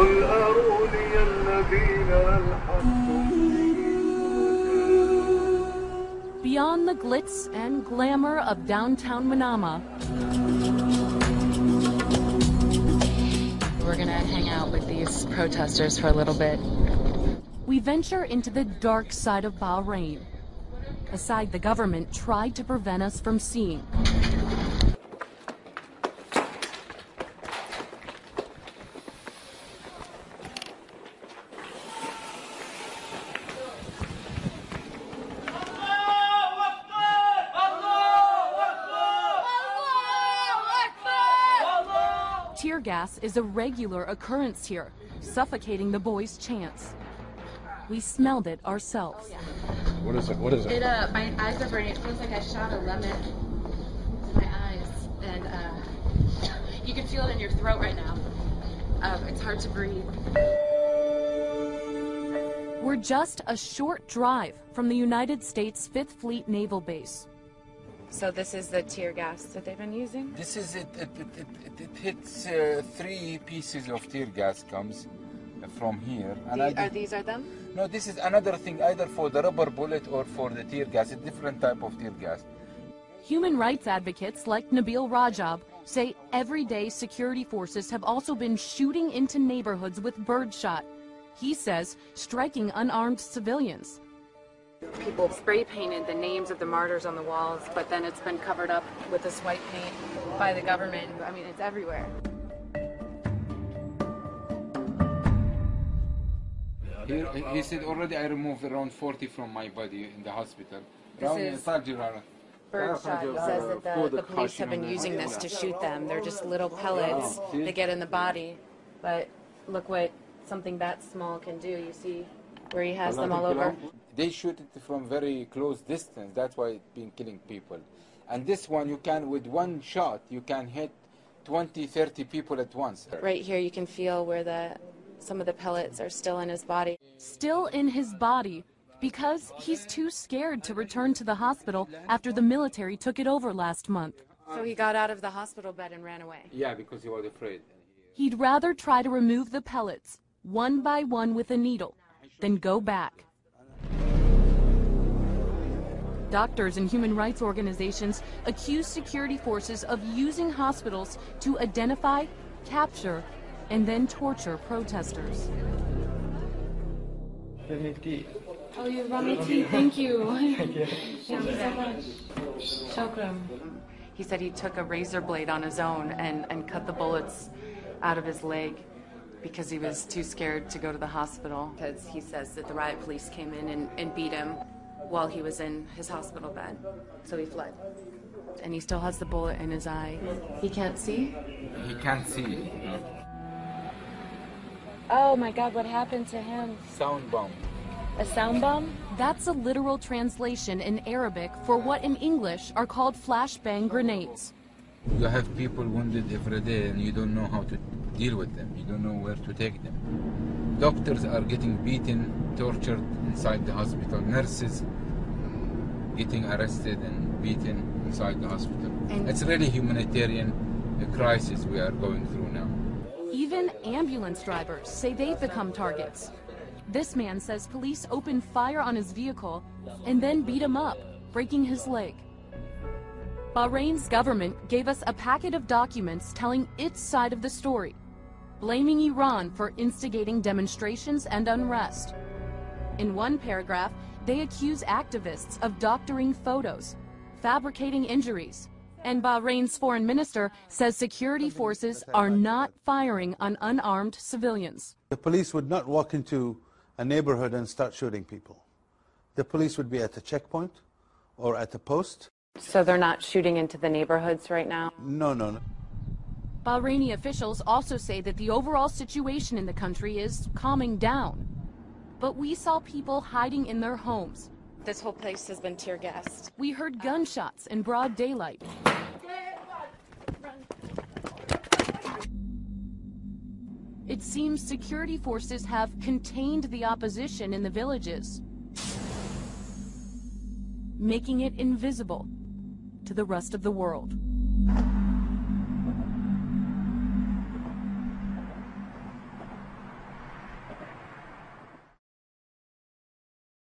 قل أروني الذين ألحقتم Beyond the glitz and glamour of downtown Manama, we're gonna hang out with these protesters for a little bit. We venture into the dark side of Bahrain, a side the government tried to prevent us from seeing. Tear gas is a regular occurrence here, suffocating the boys' chants. We smelled it ourselves. What is it? What is it? My eyes are burning. It feels like I shot a lemon to my eyes, and you can feel it in your throat right now. It's hard to breathe. We're just a short drive from the United States 5th Fleet Naval Base. So this is the tear gas that they've been using? This is it. It hits 3 pieces of tear gas comes from here. And These are them? No, this is another thing, either for the rubber bullet or for the tear gas, a different type of tear gas. Human rights advocates like Nabil Rajab say everyday security forces have also been shooting into neighborhoods with birdshot. He says striking unarmed civilians. People spray painted the names of the martyrs on the walls, but then it's been covered up with this white paint by the government. I mean, it's everywhere. He said already I removed around 40 from my body in the hospital. This is birdshot. He says that the police have been using this to shoot them. They're just little pellets that get in the body. But look what something that small can do. You see where he has them all over? They shoot it from very close distance. That's why it's been killing people. And this one, you can, with one shot, you can hit 20, 30 people at once. Right here you can feel where some of the pellets are still in his body. Still in his body because he's too scared to return to the hospital after the military took it over last month. So he got out of the hospital bed and ran away? Yeah, because he was afraid. He'd rather try to remove the pellets, one by one with a needle, than go back. Doctors and human rights organizations accuse security forces of using hospitals to identify, capture, and then torture protesters. Oh, you brought me tea. Thank you. Thank you so much. Shukram. He said he took a razor blade on his own and cut the bullets out of his leg because he was too scared to go to the hospital. Because he says that the riot police came in and beat him while he was in his hospital bed. So he fled. And he still has the bullet in his eye. He can't see? He can't see. Oh my God, what happened to him? Sound bomb. A sound bomb? That's a literal translation in Arabic for what in English are called flashbang grenades. You have people wounded every day and you don't know how to deal with them. You don't know where to take them. Doctors are getting beaten, tortured inside the hospital. Nurses getting arrested and beaten inside the hospital. It's really humanitarian crisis we are going through now. Even ambulance drivers say they've become targets. This man says police opened fire on his vehicle and then beat him up, breaking his leg. Bahrain's government gave us a packet of documents telling its side of the story, blaming Iran for instigating demonstrations and unrest. In one paragraph, they accuse activists of doctoring photos, fabricating injuries, and Bahrain's foreign minister says security forces are not firing on unarmed civilians. The police would not walk into a neighborhood and start shooting people. The police would be at a checkpoint or at a post. So they're not shooting into the neighborhoods right now? No. Bahraini officials also say that the overall situation in the country is calming down. But we saw people hiding in their homes. This whole place has been tear gassed. We heard gunshots in broad daylight. It seems security forces have contained the opposition in the villages, making it invisible to the rest of the world.